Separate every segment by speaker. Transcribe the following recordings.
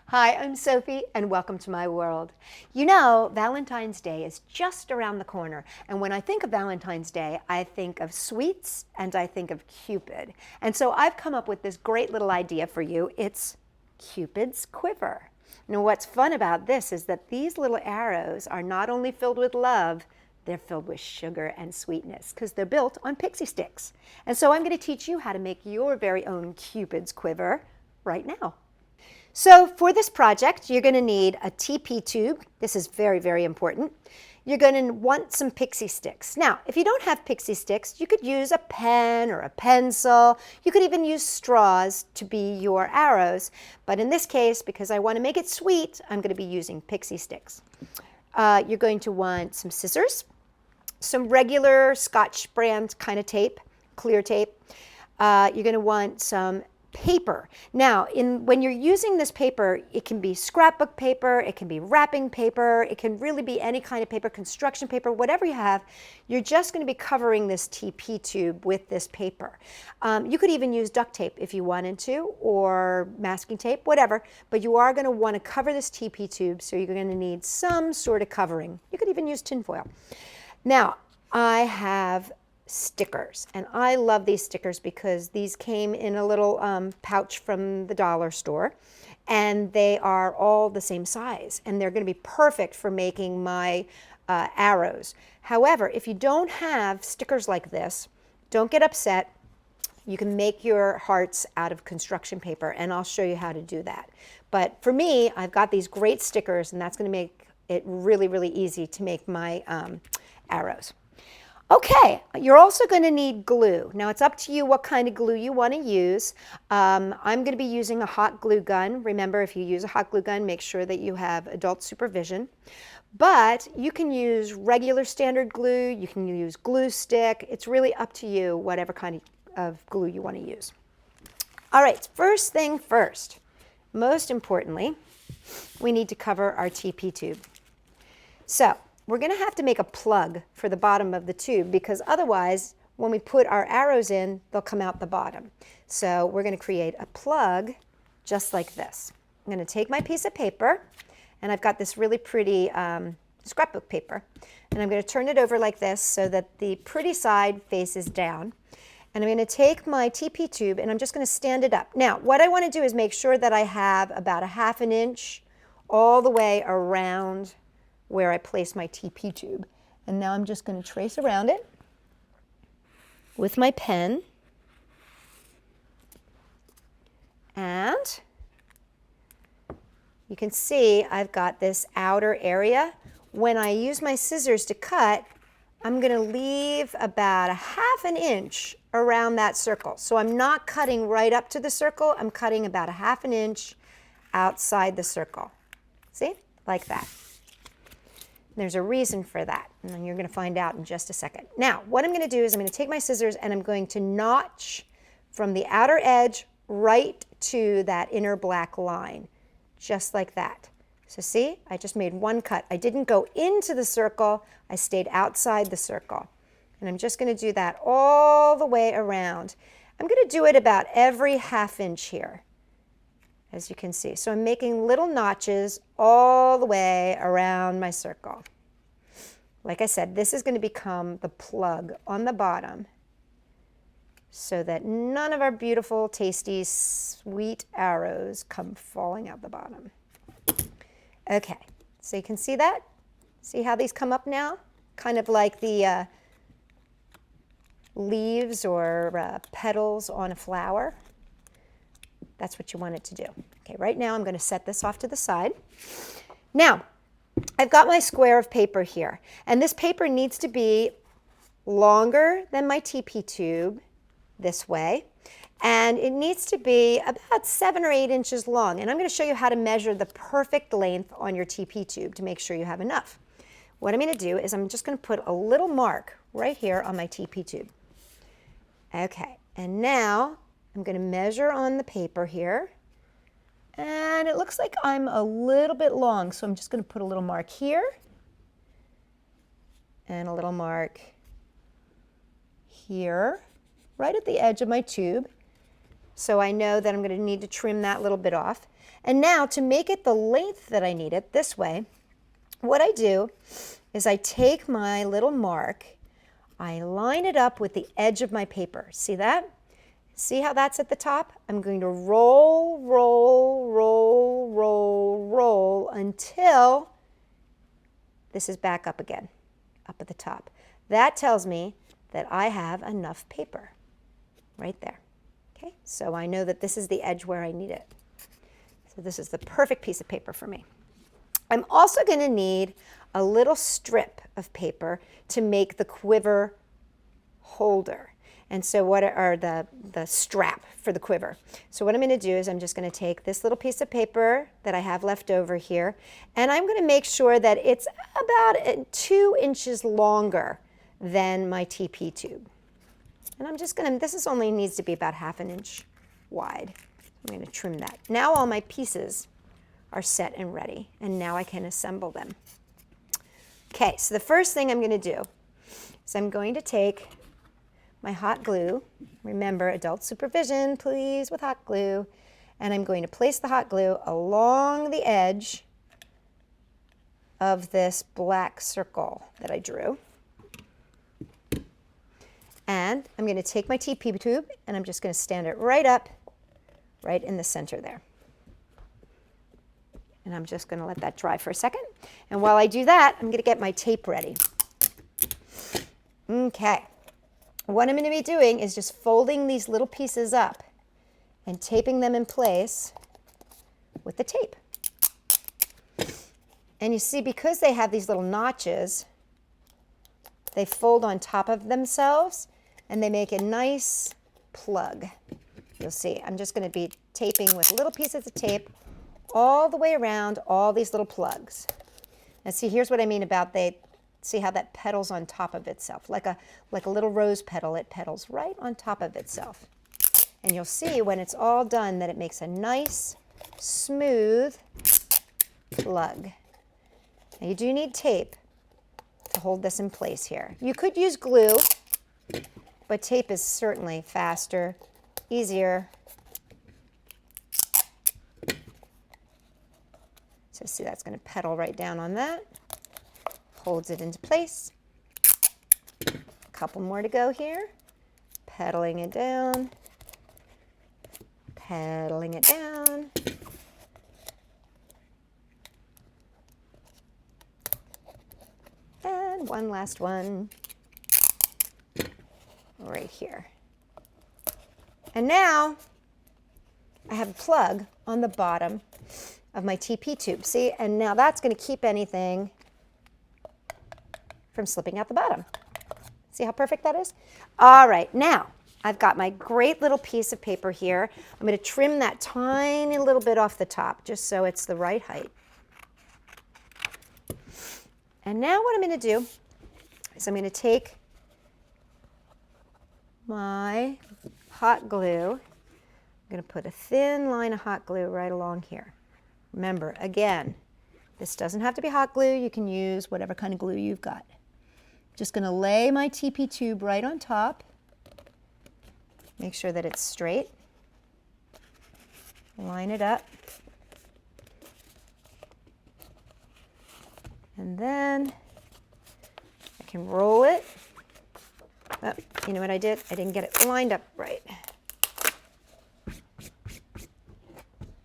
Speaker 1: Hi, I'm Sophie, and welcome to my world. You know, Valentine's Day is just around the corner, and when I think of Valentine's Day, I think of sweets and I think of Cupid. And so I've come up with this great little idea for you. It's Cupid's Quiver. Now, what's fun about this is that these little arrows are not only filled with love, they're filled with sugar and sweetness because they're built on pixie sticks. And so I'm going to teach you how to make your very own Cupid's Quiver right now. So for this project, you're going to need a TP tube. This is very, very important. You're going to want some pixie sticks. Now, if you don't have pixie sticks, you could use a pen or a pencil. You could even use straws to be your arrows. But in this case, because I want to make it sweet, I'm going to be using pixie sticks. You're going to want some scissors, some regular Scotch brand kind of tape, clear tape. You're going to want some paper. Now, when you're using this paper, it can be scrapbook paper, it can be wrapping paper, it can really be any kind of paper, construction paper, whatever you have. You're just going to be covering this TP tube with this paper. You could even use duct tape if you wanted to, or masking tape, whatever, but you are going to want to cover this TP tube, so you're going to need some sort of covering. You could even use tinfoil. Now, I have stickers, and I love these stickers because these came in a little pouch from the dollar store, and they are all the same size, and they're going to be perfect for making my arrows. However, if you don't have stickers like this, don't get upset. You can make your hearts out of construction paper, and I'll show you how to do that. But for me, I've got these great stickers, and that's going to make it really, really easy to make my arrows. Okay, you're also going to need glue. Now it's up to you what kind of glue you want to use. I'm going to be using a hot glue gun. Remember, if you use a hot glue gun, make sure that you have adult supervision. But you can use regular standard glue, you can use glue stick. It's really up to you whatever kind of glue you want to use. All right, first thing first, most importantly, we need to cover our TP tube. So we're going to have to make a plug for the bottom of the tube because otherwise, when we put our arrows in, they'll come out the bottom. So we're going to create a plug just like this. I'm going to take my piece of paper, and I've got this really pretty scrapbook paper, and I'm going to turn it over like this so that the pretty side faces down. And I'm going to take my TP tube, and I'm just going to stand it up. Now, what I want to do is make sure that I have about a ½ an inch all the way around where I place my TP tube. And now I'm just going to trace around it with my pen. And you can see I've got this outer area. When I use my scissors to cut, I'm going to leave about a ½ an inch around that circle. So I'm not cutting right up to the circle, I'm cutting about a ½ an inch outside the circle. See? Like that. There's a reason for that, and you're going to find out in just a second. Now, what I'm going to do is I'm going to take my scissors and I'm going to notch from the outer edge right to that inner black line, just like that. So see, I just made one cut. I didn't go into the circle, I stayed outside the circle. And I'm just going to do that all the way around. I'm going to do it about every ½ inch here, as you can see. So I'm making little notches all the way around my circle. Like I said, this is going to become the plug on the bottom so that none of our beautiful, tasty, sweet arrows come falling out the bottom. Okay, so you can see that? See how these come up now? Kind of like the leaves or petals on a flower. That's what you want it to do. Okay, right now I'm going to set this off to the side. Now, I've got my square of paper here, and this paper needs to be longer than my TP tube, this way, and it needs to be about 7 or 8 inches long. And I'm going to show you how to measure the perfect length on your TP tube to make sure you have enough. What I'm going to do is I'm just going to put a little mark right here on my TP tube. Okay, and now I'm going to measure on the paper here, and it looks like I'm a little bit long, so I'm just going to put a little mark here and a little mark here, right at the edge of my tube. So I know that I'm going to need to trim that little bit off. And now to make it the length that I need it this way, what I do is I take my little mark, I line it up with the edge of my paper. See that? See how that's at the top? I'm going to roll, roll, roll, roll, roll until this is back up again, up at the top. That tells me that I have enough paper right there. Okay, so I know that this is the edge where I need it. So this is the perfect piece of paper for me. I'm also going to need a little strip of paper to make the quiver holder. And so what are the strap for the quiver. So what I'm going to do is I'm just going to take this little piece of paper that I have left over here, and I'm going to make sure that it's about 2 inches longer than my TP tube. And I'm just going to, this is only needs to be about 1/2 inch wide. I'm going to trim that. Now all my pieces are set and ready, and now I can assemble them. Okay, so the first thing I'm going to do is I'm going to take my hot glue. Remember, adult supervision, please, with hot glue. And I'm going to place the hot glue along the edge of this black circle that I drew. And I'm going to take my TP tube and I'm just going to stand it right up, right in the center there. And I'm just going to let that dry for a second. And while I do that, I'm going to get my tape ready. Okay. What I'm going to be doing is just folding these little pieces up and taping them in place with the tape. And you see, because they have these little notches, they fold on top of themselves and they make a nice plug. You'll see, I'm just going to be taping with little pieces of tape all the way around all these little plugs. Now see, here's what I mean about see how that petals on top of itself. Like a little rose petal, it petals right on top of itself. And you'll see when it's all done that it makes a nice, smooth plug. Now you do need tape to hold this in place here. You could use glue, but tape is certainly faster, easier. So see, that's going to petal right down on that. Holds it into place. A couple more to go here. Pedaling it down. Pedaling it down. And one last one right here. And now I have a plug on the bottom of my TP tube. See, and now that's going to keep anything from slipping out the bottom. See how perfect that is? All right, now I've got my great little piece of paper here. I'm going to trim that tiny little bit off the top just so it's the right height. And now what I'm going to do is I'm going to take my hot glue. I'm going to put a thin line of hot glue right along here. Remember, again, this doesn't have to be hot glue. You can use whatever kind of glue you've got. Just going to lay my TP tube right on top. Make sure that it's straight. Line it up. And then I can roll it. Oh, you know what I did? I didn't get it lined up right.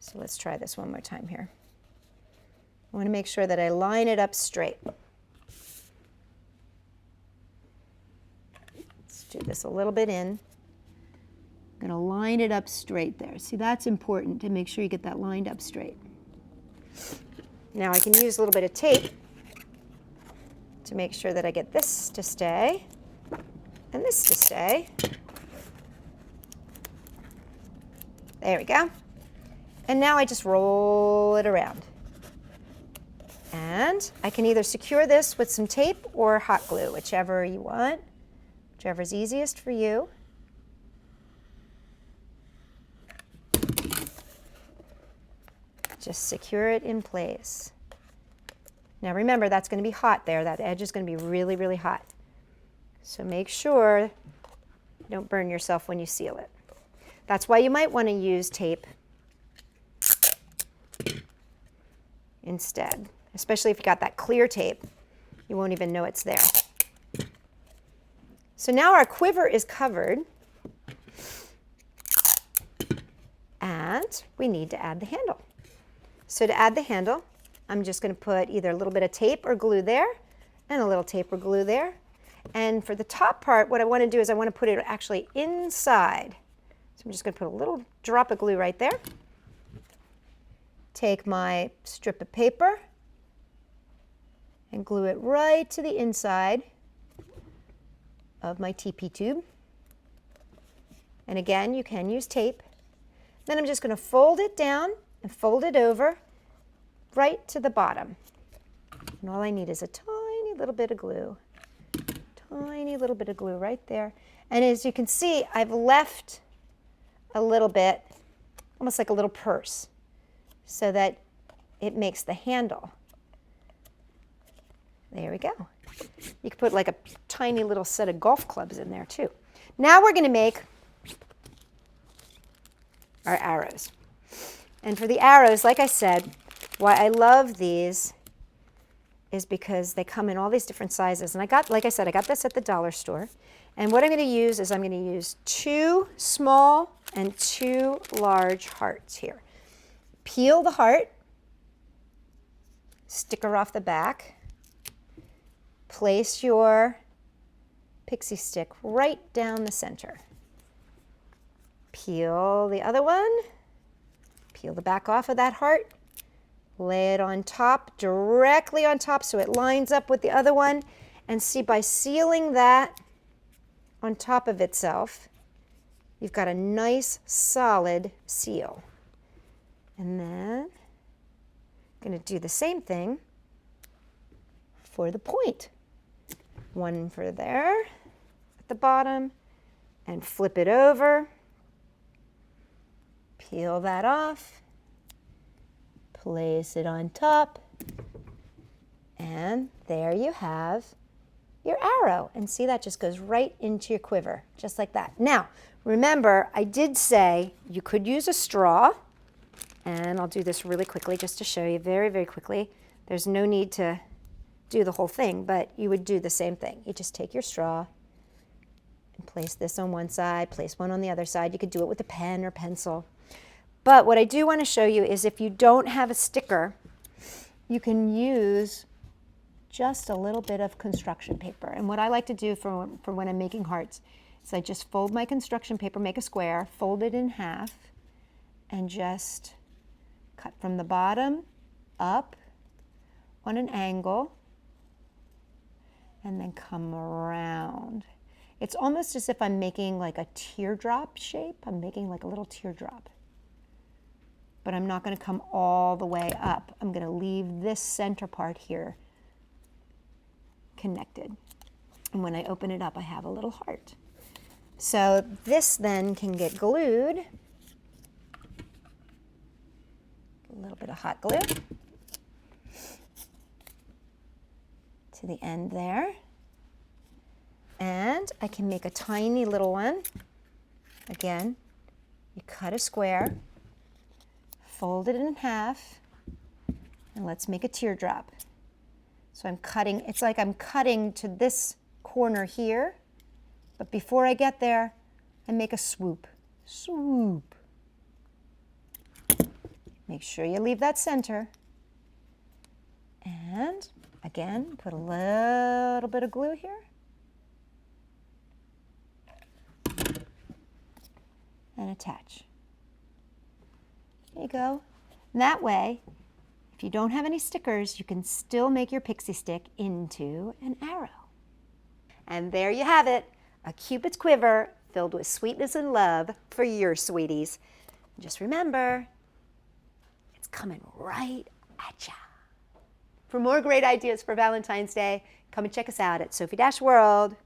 Speaker 1: So let's try this one more time here. I want to make sure that I line it up straight. Let's do this a little bit in. I'm going to line it up straight there. See, that's important to make sure you get that lined up straight. Now I can use a little bit of tape to make sure that I get this to stay and this to stay. There we go. And now I just roll it around. And I can either secure this with some tape or hot glue, whichever you want, whichever's easiest for you. Just secure it in place. Now remember, that's going to be hot there. That edge is going to be really, really hot. So make sure you don't burn yourself when you seal it. That's why you might want to use tape instead, especially if you got that clear tape. You won't even know it's there. So now our quiver is covered, and we need to add the handle. So to add the handle, I'm just going to put either a little bit of tape or glue there, and a little tape or glue there. And for the top part, what I want to do is I want to put it actually inside. So I'm just going to put a little drop of glue right there. Take my strip of paper and glue it right to the inside of my TP tube. And again, you can use tape. Then I'm just going to fold it down and fold it over right to the bottom. And all I need is a tiny little bit of glue. Tiny little bit of glue right there. And as you can see, I've left a little bit, almost like a little purse, so that it makes the handle. There we go. You could put like a tiny little set of golf clubs in there too. Now we're going to make our arrows. And for the arrows, like I said, why I love these is because they come in all these different sizes. And like I said, I got this at the dollar store. And what I'm going to use is I'm going to use 2 small and 2 large hearts here. Peel the heart, sticker off the back, place your pixie stick right down the center. Peel the other one, peel the back off of that heart, lay it on top, directly on top so it lines up with the other one. And see, by sealing that on top of itself, you've got a nice solid seal. And then I'm going to do the same thing for the point. One for there at the bottom, and flip it over, peel that off, place it on top, and there you have your arrow. And see, that just goes right into your quiver, just like that. Now, remember, I did say you could use a straw, and I'll do this really quickly just to show you very, very quickly. There's no need to do the whole thing, but you would do the same thing. You just take your straw and place this on one side, place one on the other side. You could do it with a pen or pencil. But what I do want to show you is if you don't have a sticker, you can use just a little bit of construction paper. And what I like to do for when I'm making hearts is I just fold my construction paper, make a square, fold it in half, and just cut from the bottom up on an angle, and then come around. It's almost as if I'm making like a teardrop shape. I'm making like a little teardrop. But I'm not going to come all the way up. I'm going to leave this center part here connected. And when I open it up, I have a little heart. So this then can get glued. A little bit of hot glue to the end there. And I can make a tiny little one. Again, you cut a square, fold it in half, and let's make a teardrop. So I'm cutting, it's like I'm cutting to this corner here, but before I get there, I make a swoop. Swoop. Make sure you leave that center. And again, put a little bit of glue here. And attach. There you go. And that way, if you don't have any stickers, you can still make your pixie stick into an arrow. And there you have it, a Cupid's quiver filled with sweetness and love for your sweeties. Just remember, it's coming right at ya. For more great ideas for Valentine's Day, come and check us out at Sophie-World.com.